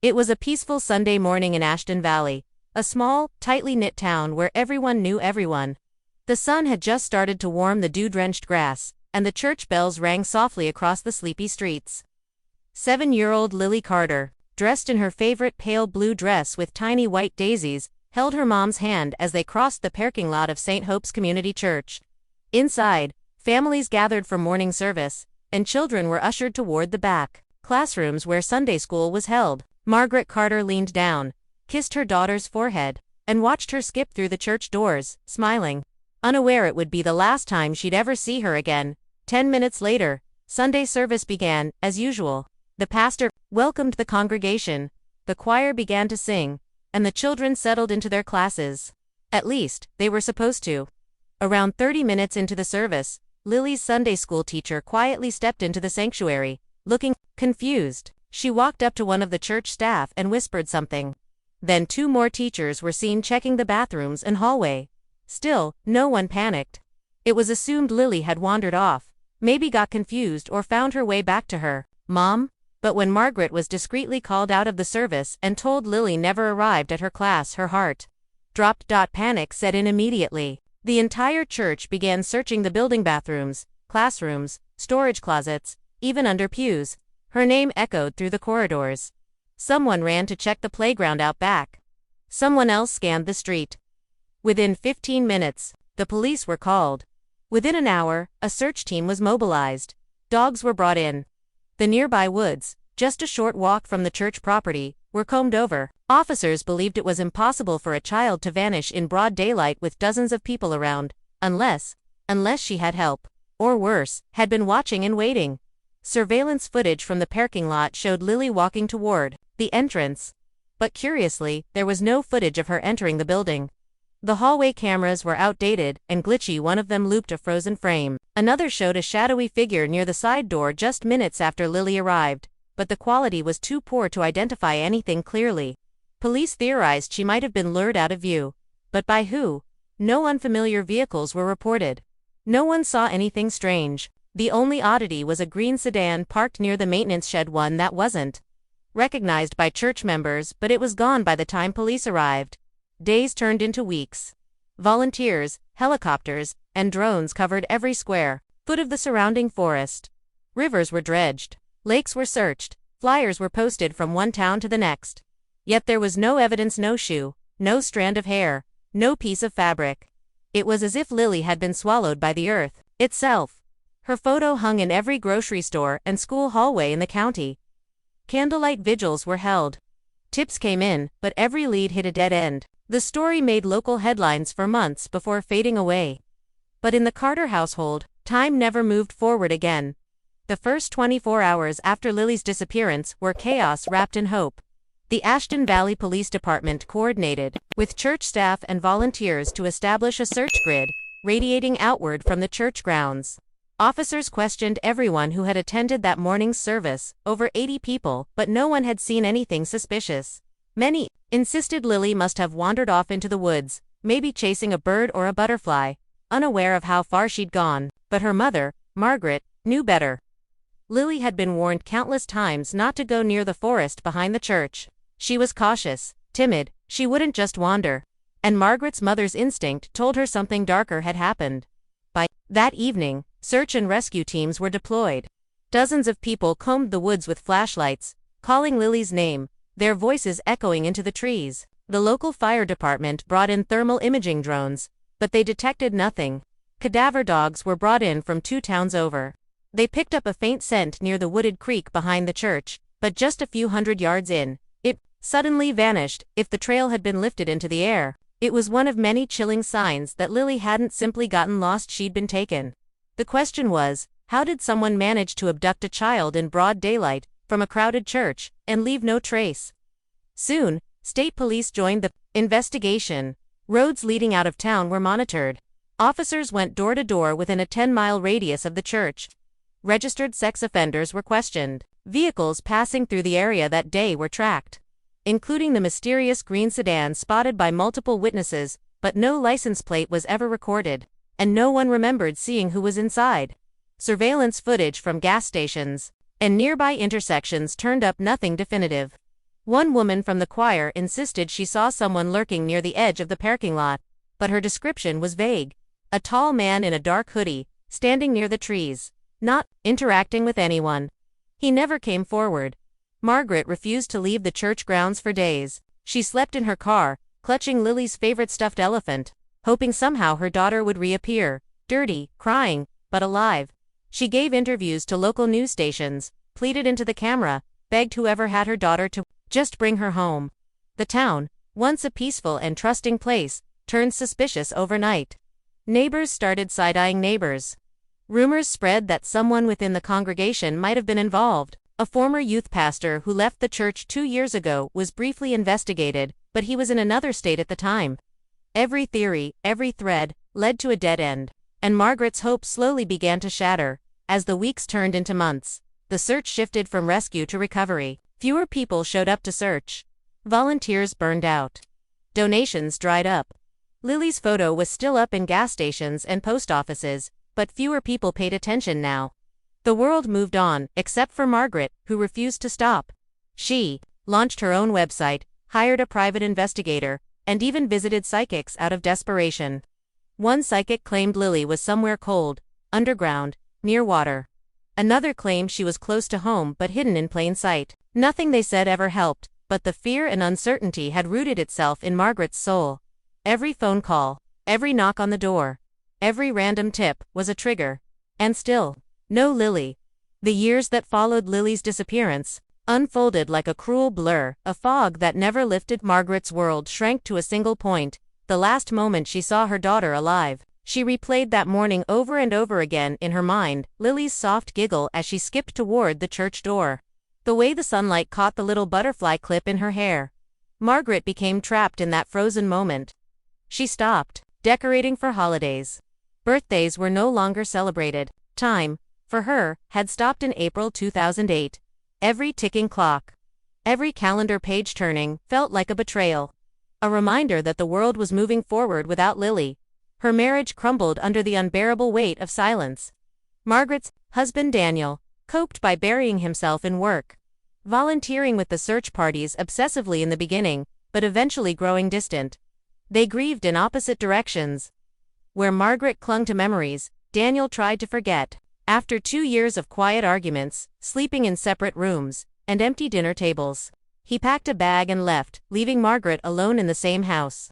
It was a peaceful Sunday morning in Ashton Valley, a small, tightly knit town where everyone knew everyone. The sun had just started to warm the dew-drenched grass, and the church bells rang softly across the sleepy streets. 7-year-old Lily Carter, dressed in her favorite pale blue dress with tiny white daisies, held her mom's hand as they crossed the parking lot of St. Hope's Community Church. Inside, families gathered for morning service, and children were ushered toward the back classrooms where Sunday school was held. Margaret Carter leaned down, kissed her daughter's forehead, and watched her skip through the church doors, smiling, unaware it would be the last time she'd ever see her again. 10 minutes later, Sunday service began, as usual. The pastor welcomed the congregation, the choir began to sing, and the children settled into their classes. At least, they were supposed to. Around 30 minutes into the service, Lily's Sunday school teacher quietly stepped into the sanctuary, looking confused. She walked up to one of the church staff and whispered something. Then 2 more teachers were seen checking the bathrooms and hallway. Still, no one panicked. It was assumed Lily had wandered off, maybe got confused or found her way back to her mom. But when Margaret was discreetly called out of the service and told Lily never arrived at her class, her heart dropped. Panic set in immediately. The entire church began searching the building, bathrooms, classrooms, storage closets, even under pews. Her name echoed through the corridors. Someone ran to check the playground out back. Someone else scanned the street. Within 15 minutes, the police were called. Within an hour, a search team was mobilized. Dogs were brought in. The nearby woods, just a short walk from the church property, were combed over. Officers believed it was impossible for a child to vanish in broad daylight with dozens of people around, unless she had help, or worse, had been watching and waiting. Surveillance footage from the parking lot showed Lily walking toward the entrance. But curiously, there was no footage of her entering the building. The hallway cameras were outdated and glitchy. One of them looped a frozen frame. Another showed a shadowy figure near the side door just minutes after Lily arrived, but the quality was too poor to identify anything clearly. Police theorized she might have been lured out of view. But by who? No unfamiliar vehicles were reported. No one saw anything strange. The only oddity was a green sedan parked near the maintenance shed, one that wasn't recognized by church members, but it was gone by the time police arrived. Days turned into weeks. Volunteers, helicopters, and drones covered every square foot of the surrounding forest. Rivers were dredged. Lakes were searched. Flyers were posted from one town to the next. Yet there was no evidence, no shoe, no strand of hair, no piece of fabric. It was as if Lily had been swallowed by the earth itself. Her photo hung in every grocery store and school hallway in the county. Candlelight vigils were held. Tips came in, but every lead hit a dead end. The story made local headlines for months before fading away. But in the Carter household, time never moved forward again. The first 24 hours after Lily's disappearance were chaos wrapped in hope. The Ashton Valley Police Department coordinated with church staff and volunteers to establish a search grid, radiating outward from the church grounds. Officers questioned everyone who had attended that morning's service, over 80 people, but no one had seen anything suspicious. Many insisted Lily must have wandered off into the woods, maybe chasing a bird or a butterfly, unaware of how far she'd gone. But her mother, Margaret, knew better. Lily had been warned countless times not to go near the forest behind the church. She was cautious, timid, she wouldn't just wander. And Margaret's mother's instinct told her something darker had happened. By that evening, search and rescue teams were deployed. Dozens of people combed the woods with flashlights, calling Lily's name, their voices echoing into the trees. The local fire department brought in thermal imaging drones, but they detected nothing. Cadaver dogs were brought in from 2 towns over. They picked up a faint scent near the wooded creek behind the church, but just a few hundred yards in, it suddenly vanished. If the trail had been lifted into the air, it was one of many chilling signs that Lily hadn't simply gotten lost, she'd been taken. The question was, how did someone manage to abduct a child in broad daylight, from a crowded church, and leave no trace? Soon, state police joined the investigation. Roads leading out of town were monitored. Officers went door to door within a 10-mile radius of the church. Registered sex offenders were questioned. Vehicles passing through the area that day were tracked, including the mysterious green sedan spotted by multiple witnesses, but no license plate was ever recorded, and no one remembered seeing who was inside. Surveillance footage from gas stations and nearby intersections turned up nothing definitive. One woman from the choir insisted she saw someone lurking near the edge of the parking lot, but her description was vague. A tall man in a dark hoodie, standing near the trees, not interacting with anyone. He never came forward. Margaret refused to leave the church grounds for days. She slept in her car, clutching Lily's favorite stuffed elephant, hoping somehow her daughter would reappear, dirty, crying, but alive. She gave interviews to local news stations, pleaded into the camera, begged whoever had her daughter to just bring her home. The town, once a peaceful and trusting place, turned suspicious overnight. Neighbors started side-eyeing neighbors. Rumors spread that someone within the congregation might have been involved. A former youth pastor who left the church 2 years ago was briefly investigated, but he was in another state at the time. Every theory, every thread, led to a dead end, and Margaret's hopes slowly began to shatter. As the weeks turned into months, the search shifted from rescue to recovery. Fewer people showed up to search. Volunteers burned out. Donations dried up. Lily's photo was still up in gas stations and post offices, but fewer people paid attention now. The world moved on, except for Margaret, who refused to stop. She launched her own website, hired a private investigator, and even visited psychics out of desperation. One psychic claimed Lily was somewhere cold, underground, near water. Another claimed she was close to home but hidden in plain sight. Nothing they said ever helped, but the fear and uncertainty had rooted itself in Margaret's soul. Every phone call, every knock on the door, every random tip was a trigger. And still, no Lily. The years that followed Lily's disappearance unfolded like a cruel blur, a fog that never lifted. Margaret's world shrank to a single point, the last moment she saw her daughter alive. She replayed that morning over and over again in her mind, Lily's soft giggle as she skipped toward the church door. The way the sunlight caught the little butterfly clip in her hair. Margaret became trapped in that frozen moment. She stopped decorating for holidays. Birthdays were no longer celebrated. Time, for her, had stopped in April 2008. Every ticking clock, every calendar page turning, felt like a betrayal. A reminder that the world was moving forward without Lily. Her marriage crumbled under the unbearable weight of silence. Margaret's husband Daniel coped by burying himself in work, volunteering with the search parties obsessively in the beginning, but eventually growing distant. They grieved in opposite directions. Where Margaret clung to memories, Daniel tried to forget. After 2 years of quiet arguments, sleeping in separate rooms, and empty dinner tables, he packed a bag and left, leaving Margaret alone in the same house.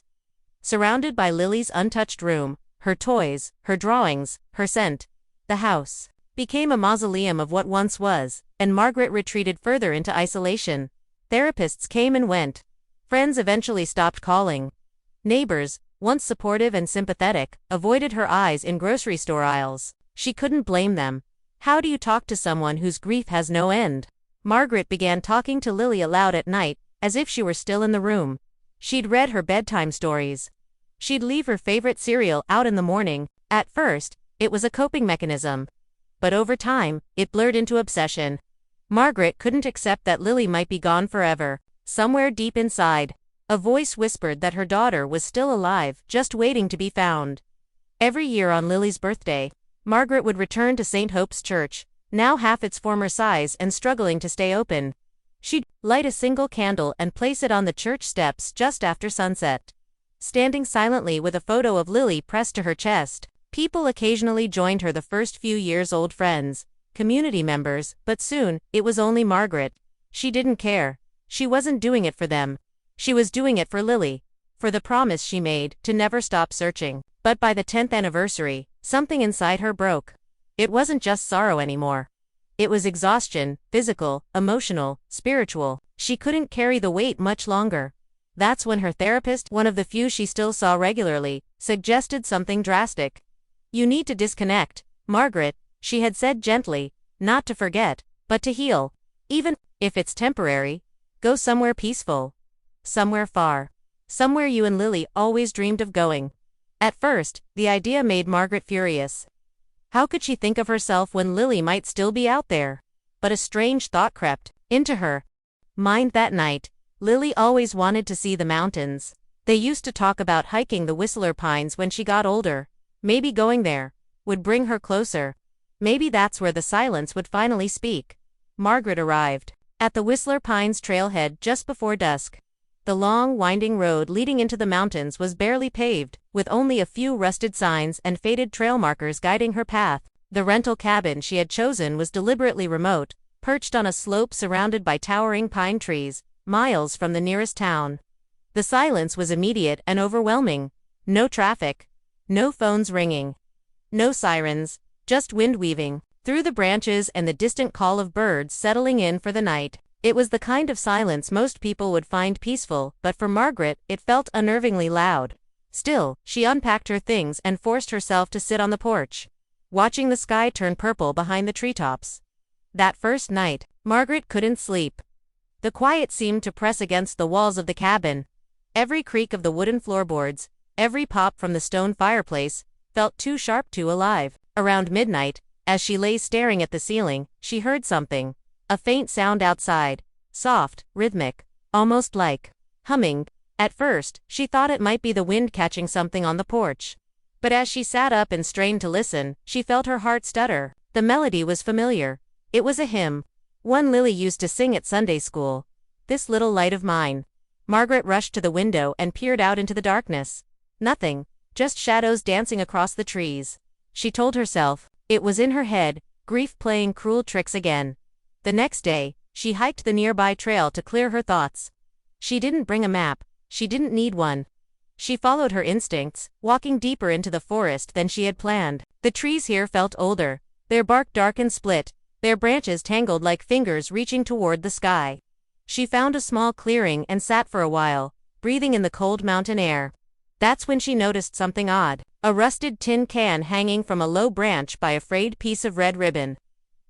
Surrounded by Lily's untouched room, her toys, her drawings, her scent, the house became a mausoleum of what once was, and Margaret retreated further into isolation. Therapists came and went. Friends eventually stopped calling. Neighbors, once supportive and sympathetic, avoided her eyes in grocery store aisles. She couldn't blame them. How do you talk to someone whose grief has no end? Margaret began talking to Lily aloud at night, as if she were still in the room. She'd read her bedtime stories. She'd leave her favorite cereal out in the morning. At first, it was a coping mechanism. But over time, it blurred into obsession. Margaret couldn't accept that Lily might be gone forever. Somewhere deep inside, a voice whispered that her daughter was still alive, just waiting to be found. Every year on Lily's birthday, Margaret would return to St. Hope's Church, now half its former size and struggling to stay open. She'd light a single candle and place it on the church steps just after sunset. Standing silently with a photo of Lily pressed to her chest, people occasionally joined her, the first few years old friends, community members, but soon, it was only Margaret. She didn't care. She wasn't doing it for them. She was doing it for Lily, for the promise she made to never stop searching. But by the 10th anniversary, something inside her broke. It wasn't just sorrow anymore. It was exhaustion, physical, emotional, spiritual. She couldn't carry the weight much longer. That's when her therapist, one of the few she still saw regularly, suggested something drastic. You need to disconnect, Margaret, she had said gently, not to forget, but to heal. Even if it's temporary, go somewhere peaceful. Somewhere far. Somewhere you and Lily always dreamed of going. At first, the idea made Margaret furious. How could she think of herself when Lily might still be out there? But a strange thought crept into her mind that night. Lily always wanted to see the mountains. They used to talk about hiking the Whistler Pines when she got older. Maybe going there would bring her closer. Maybe that's where the silence would finally speak. Margaret arrived. At the Whistler Pines trailhead just before dusk. The long, winding road leading into the mountains was barely paved, with only a few rusted signs and faded trail markers guiding her path. The rental cabin she had chosen was deliberately remote, perched on a slope surrounded by towering pine trees, miles from the nearest town. The silence was immediate and overwhelming. No traffic. No phones ringing. No sirens, just wind weaving through the branches and the distant call of birds settling in for the night. It was the kind of silence most people would find peaceful, but for Margaret, it felt unnervingly loud. Still, she unpacked her things and forced herself to sit on the porch, watching the sky turn purple behind the treetops. That first night, Margaret couldn't sleep. The quiet seemed to press against the walls of the cabin. Every creak of the wooden floorboards, every pop from the stone fireplace, felt too sharp to alive. Around midnight, as she lay staring at the ceiling, she heard something. A faint sound outside, soft, rhythmic, almost like humming. At first, she thought it might be the wind catching something on the porch. But as she sat up and strained to listen, she felt her heart stutter. The melody was familiar. It was a hymn, one Lily used to sing at Sunday school. "This Little Light of Mine." Margaret rushed to the window and peered out into the darkness. Nothing, just shadows dancing across the trees. She told herself, it was in her head, grief playing cruel tricks again. The next day, she hiked the nearby trail to clear her thoughts. She didn't bring a map. She didn't need one. She followed her instincts, walking deeper into the forest than she had planned. The trees here felt older, their bark dark and split, their branches tangled like fingers reaching toward the sky. She found a small clearing and sat for a while, breathing in the cold mountain air. That's when she noticed something odd. A rusted tin can hanging from a low branch by a frayed piece of red ribbon.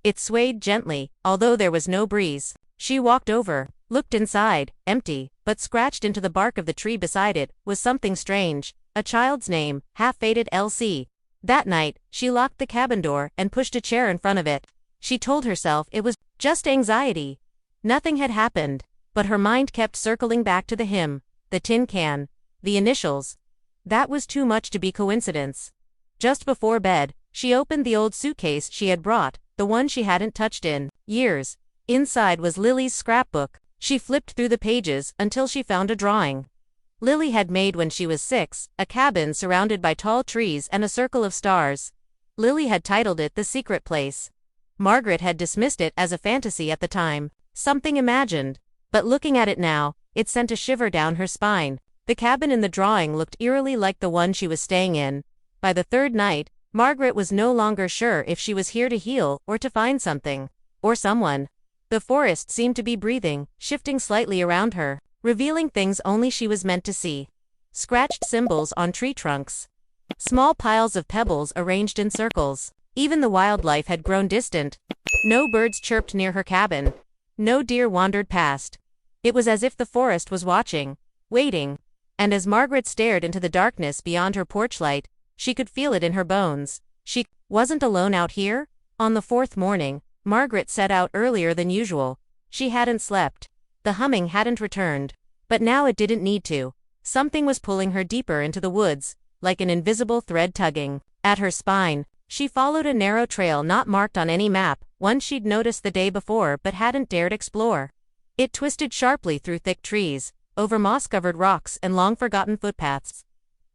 It swayed gently, although there was no breeze. She walked over, looked inside, empty, but scratched into the bark of the tree beside it was something strange, a child's name, half-faded LC. That night, she locked the cabin door and pushed a chair in front of it. She told herself it was just anxiety. Nothing had happened, but her mind kept circling back to the hymn, the tin can, the initials. That was too much to be coincidence. Just before bed, she opened the old suitcase she had brought, the one she hadn't touched in years. Inside was Lily's scrapbook. She flipped through the pages until she found a drawing Lily had made when she was 6, a cabin surrounded by tall trees and a circle of stars. Lily had titled it The Secret Place. Margaret had dismissed it as a fantasy at the time, something imagined, but looking at it now, it sent a shiver down her spine. The cabin in the drawing looked eerily like the one she was staying in. By the third night, Margaret was no longer sure if she was here to heal or to find something, or someone. The forest seemed to be breathing, shifting slightly around her, revealing things only she was meant to see. Scratched symbols on tree trunks. Small piles of pebbles arranged in circles. Even the wildlife had grown distant. No birds chirped near her cabin. No deer wandered past. It was as if the forest was watching, waiting. And as Margaret stared into the darkness beyond her porch light, she could feel it in her bones. She wasn't alone out here. On the fourth morning, Margaret set out earlier than usual. She hadn't slept. The humming hadn't returned. But now it didn't need to. Something was pulling her deeper into the woods, like an invisible thread tugging at her spine. She followed a narrow trail not marked on any map, one she'd noticed the day before but hadn't dared explore. It twisted sharply through thick trees, over moss-covered rocks and long-forgotten footpaths.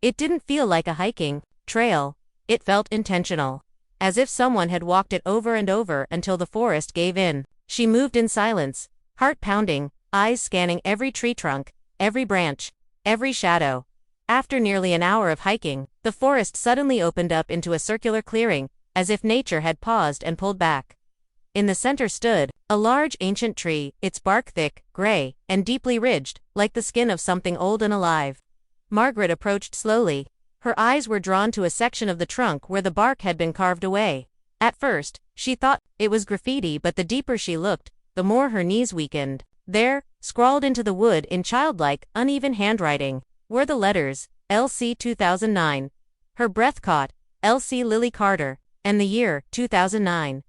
It didn't feel like a hiking trail. It felt intentional, as if someone had walked it over and over until the forest gave in. She moved in silence, heart pounding, eyes scanning every tree trunk, every branch, every shadow. After nearly an hour of hiking, the forest suddenly opened up into a circular clearing, as if nature had paused and pulled back. In the center stood a large ancient tree, its bark thick, gray, and deeply ridged, like the skin of something old and alive. Margaret approached slowly. Her eyes were drawn to a section of the trunk where the bark had been carved away. At first, she thought it was graffiti, but the deeper she looked, the more her knees weakened. There, scrawled into the wood in childlike, uneven handwriting, were the letters, LC 2009. Her breath caught, LC Lily Carter, and the year, 2009.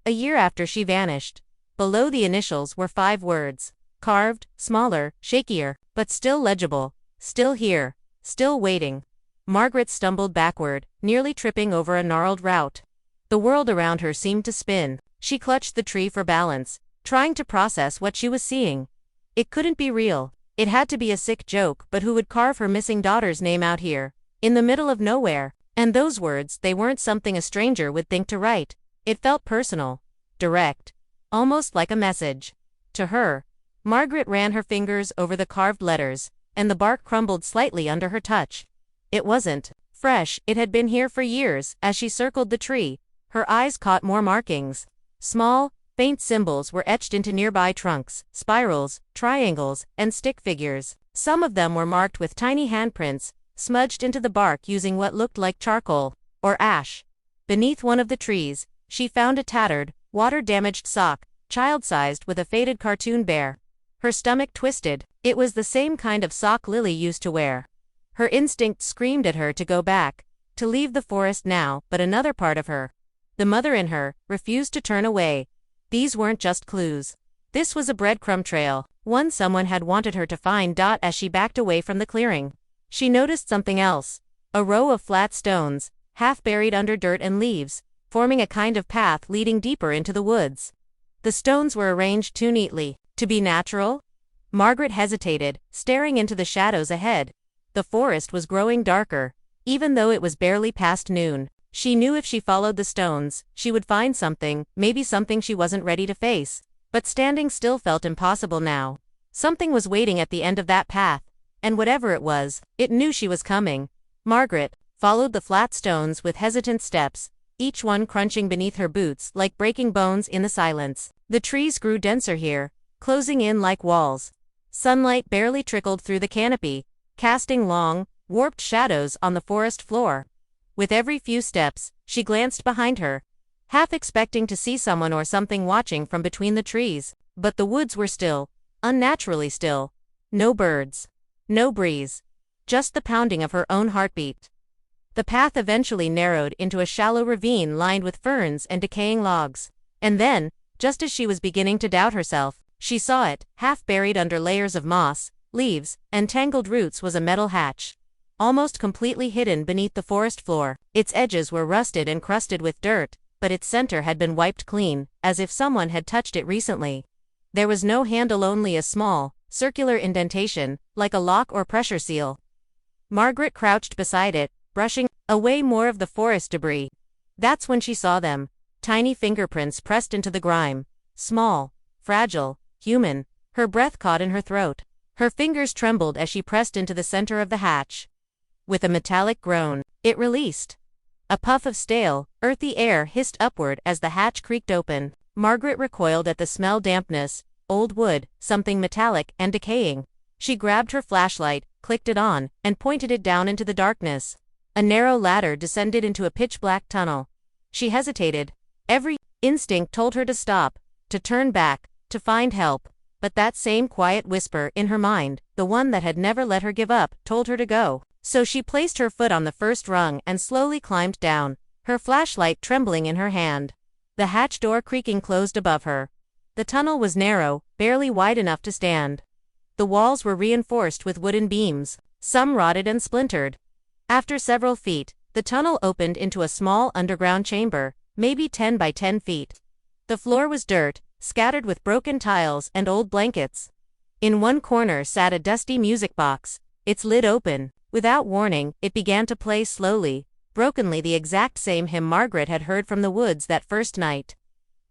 A year after she vanished. Below the initials were 5 words, carved, smaller, shakier, but still legible. Still here, still waiting. Margaret stumbled backward, nearly tripping over a gnarled root. The world around her seemed to spin. She clutched the tree for balance, trying to process what she was seeing. It couldn't be real. It had to be a sick joke, but who would carve her missing daughter's name out here, in the middle of nowhere? And those words, they weren't something a stranger would think to write. It felt personal, direct, almost like a message. To her. Margaret ran her fingers over the carved letters, and the bark crumbled slightly under her touch. It wasn't fresh, it had been here for years. As she circled the tree, her eyes caught more markings. Small, faint symbols were etched into nearby trunks, spirals, triangles, and stick figures. Some of them were marked with tiny handprints, smudged into the bark using what looked like charcoal or ash. Beneath one of the trees, she found a tattered, water-damaged sock, child-sized with a faded cartoon bear. Her stomach twisted. It was the same kind of sock Lily used to wear. Her instinct screamed at her to go back, to leave the forest now, but another part of her, the mother in her, refused to turn away. These weren't just clues. This was a breadcrumb trail, one someone had wanted her to find. As she backed away from the clearing, she noticed something else. A row of flat stones, half buried under dirt and leaves, forming a kind of path leading deeper into the woods. The stones were arranged too neatly to be natural. Margaret hesitated, staring into the shadows ahead. The forest was growing darker. Even though it was barely past noon, she knew if she followed the stones, she would find something, maybe something she wasn't ready to face. But standing still felt impossible now. Something was waiting at the end of that path, and whatever it was, it knew she was coming. Margaret followed the flat stones with hesitant steps, each one crunching beneath her boots like breaking bones in the silence. The trees grew denser here, closing in like walls. Sunlight barely trickled through the canopy, casting long, warped shadows on the forest floor. With every few steps, she glanced behind her, half expecting to see someone or something watching from between the trees. But the woods were still, unnaturally still. No birds. No breeze. Just the pounding of her own heartbeat. The path eventually narrowed into a shallow ravine lined with ferns and decaying logs. And then, just as she was beginning to doubt herself, she saw it. Half buried under layers of moss, leaves, and tangled roots was a metal hatch. Almost completely hidden beneath the forest floor. Its edges were rusted and crusted with dirt, but its center had been wiped clean, as if someone had touched it recently. There was no handle, only a small, circular indentation, like a lock or pressure seal. Margaret crouched beside it, brushing away more of the forest debris. That's when she saw them. Tiny fingerprints pressed into the grime. Small, fragile, human. Her breath caught in her throat. Her fingers trembled as she pressed into the center of the hatch. With a metallic groan, it released. A puff of stale, earthy air hissed upward as the hatch creaked open. Margaret recoiled at the smell. Dampness, old wood, something metallic and decaying. She grabbed her flashlight, clicked it on, and pointed it down into the darkness. A narrow ladder descended into a pitch-black tunnel. She hesitated. Every instinct told her to stop, to turn back, to find help. But that same quiet whisper in her mind, the one that had never let her give up, told her to go. So she placed her foot on the first rung and slowly climbed down, her flashlight trembling in her hand. The hatch door creaking closed above her. The tunnel was narrow, barely wide enough to stand. The walls were reinforced with wooden beams, some rotted and splintered. After several feet, the tunnel opened into a small underground chamber, maybe 10 by 10 feet. The floor was dirt, scattered with broken tiles and old blankets. In one corner sat a dusty music box, its lid open. Without warning, it began to play slowly, brokenly, the exact same hymn Margaret had heard from the woods that first night.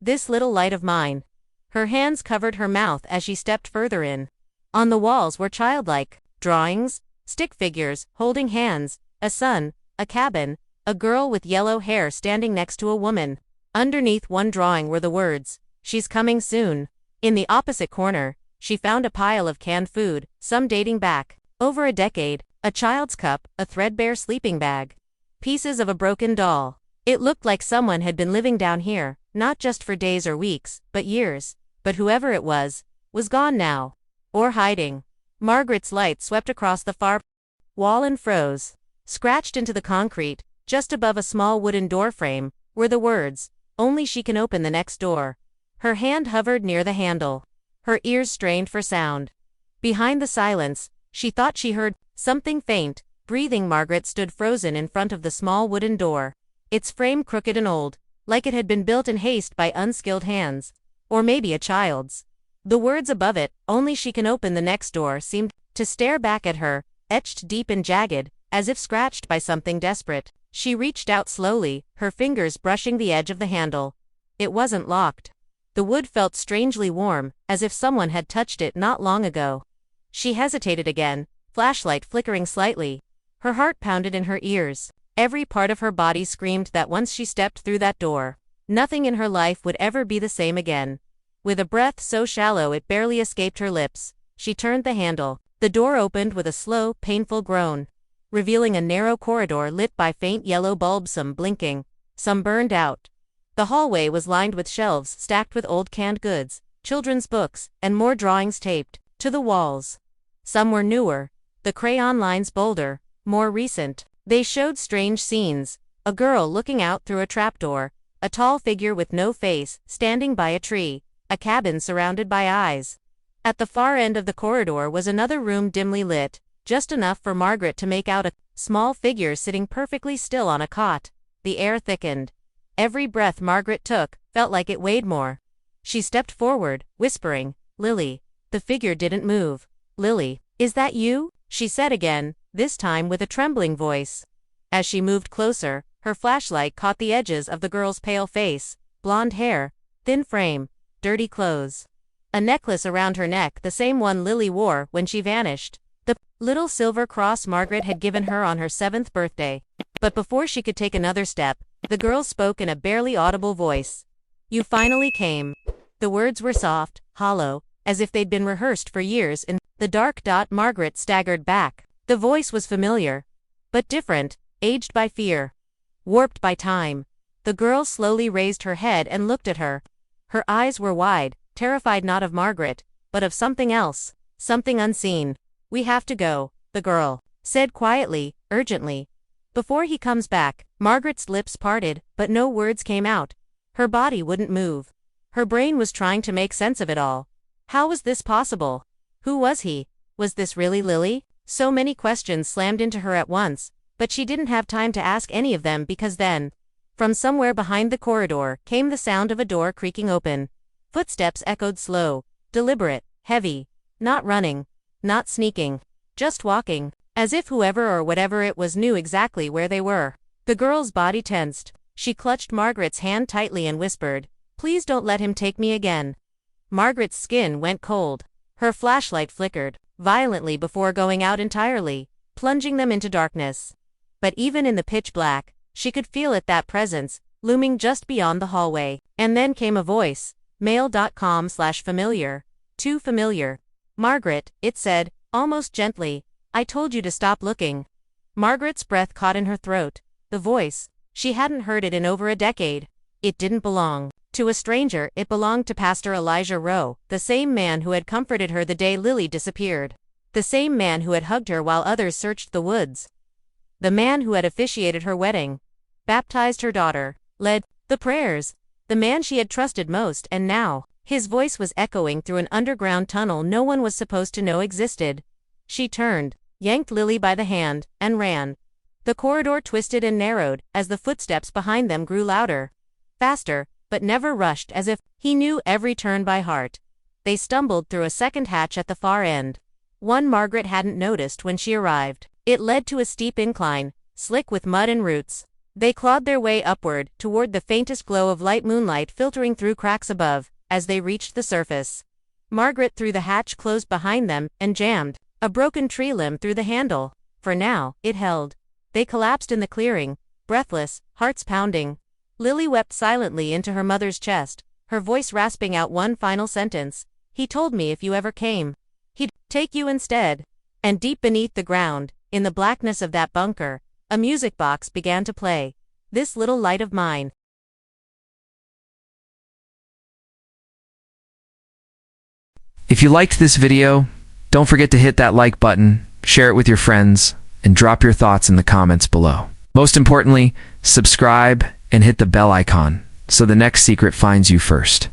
"This little light of mine." Her hands covered her mouth as she stepped further in. On the walls were childlike drawings, stick figures, holding hands, a sun, a cabin, a girl with yellow hair standing next to a woman. Underneath one drawing were the words, "She's coming soon." In the opposite corner, she found a pile of canned food, some dating back over a decade, a child's cup, a threadbare sleeping bag, pieces of a broken doll. It looked like someone had been living down here, not just for days or weeks, but years. But whoever it was gone now. Or hiding. Margaret's light swept across the far wall and froze. Scratched into the concrete, just above a small wooden door frame, were the words, "Only she can open the next door." Her hand hovered near the handle. Her ears strained for sound. Behind the silence, she thought she heard something faint. Breathing, Margaret stood frozen in front of the small wooden door. Its frame crooked and old, like it had been built in haste by unskilled hands. Or maybe a child's. The words above it, "Only she can open the next door," seemed to stare back at her, etched deep and jagged, as if scratched by something desperate. She reached out slowly, her fingers brushing the edge of the handle. It wasn't locked. The wood felt strangely warm, as if someone had touched it not long ago. She hesitated again, flashlight flickering slightly. Her heart pounded in her ears. Every part of her body screamed that once she stepped through that door, nothing in her life would ever be the same again. With a breath so shallow it barely escaped her lips, she turned the handle. The door opened with a slow, painful groan, revealing a narrow corridor lit by faint yellow bulbs, some blinking, some burned out. The hallway was lined with shelves stacked with old canned goods, children's books, and more drawings taped to the walls. Some were newer, the crayon lines bolder, more recent. They showed strange scenes: a girl looking out through a trapdoor, a tall figure with no face standing by a tree, a cabin surrounded by eyes. At the far end of the corridor was another room dimly lit, just enough for Margaret to make out a small figure sitting perfectly still on a cot. The air thickened. Every breath Margaret took felt like it weighed more. She stepped forward, whispering, "Lily." The figure didn't move. "Lily, is that you?" she said again, this time with a trembling voice. As she moved closer, her flashlight caught the edges of the girl's pale face, blonde hair, thin frame, dirty clothes. A necklace around her neck, the same one Lily wore when she vanished. The little silver cross Margaret had given her on her 7th birthday. But before she could take another step, the girl spoke in a barely audible voice. "You finally came." The words were soft, hollow, as if they'd been rehearsed for years in the dark. Margaret staggered back. The voice was familiar, but different, aged by fear, warped by time. The girl slowly raised her head and looked at her. Her eyes were wide, terrified not of Margaret, but of something else, something unseen. "We have to go," the girl said quietly, urgently. "Before he comes back." Margaret's lips parted, but no words came out. Her body wouldn't move. Her brain was trying to make sense of it all. How was this possible? Who was he? Was this really Lily? So many questions slammed into her at once, but she didn't have time to ask any of them because then, from somewhere behind the corridor, came the sound of a door creaking open. Footsteps echoed, slow, deliberate, heavy, not running, not sneaking, just walking, as if whoever or whatever it was knew exactly where they were. The girl's body tensed. She clutched Margaret's hand tightly and whispered, "Please don't let him take me again." Margaret's skin went cold. Her flashlight flickered violently before going out entirely, plunging them into darkness. But even in the pitch black, she could feel it, that presence, looming just beyond the hallway. And then came a voice, mail.com/familiar. Too familiar. "Margaret," it said, almost gently, "I told you to stop looking." Margaret's breath caught in her throat. The voice, she hadn't heard it in over a decade. It didn't belong to a stranger, it belonged to Pastor Elijah Rowe, the same man who had comforted her the day Lily disappeared. The same man who had hugged her while others searched the woods. The man who had officiated her wedding, baptized her daughter, led the prayers. The man she had trusted most, and now, his voice was echoing through an underground tunnel no one was supposed to know existed. She turned, yanked Lily by the hand, and ran. The corridor twisted and narrowed as the footsteps behind them grew louder. Faster, but never rushed, as if he knew every turn by heart. They stumbled through a second hatch at the far end. One Margaret hadn't noticed when she arrived. It led to a steep incline, slick with mud and roots. They clawed their way upward, toward the faintest glow of light moonlight filtering through cracks above. As they reached the surface, Margaret threw the hatch closed behind them and jammed a broken tree limb through the handle. For now, it held. They collapsed in the clearing, breathless, hearts pounding. Lily wept silently into her mother's chest, her voice rasping out one final sentence. "He told me if you ever came, he'd take you instead." And deep beneath the ground, in the blackness of that bunker, a music box began to play. "This Little Light of Mine." If you liked this video, don't forget to hit that like button, share it with your friends, and drop your thoughts in the comments below. Most importantly, subscribe and hit the bell icon so the next secret finds you first.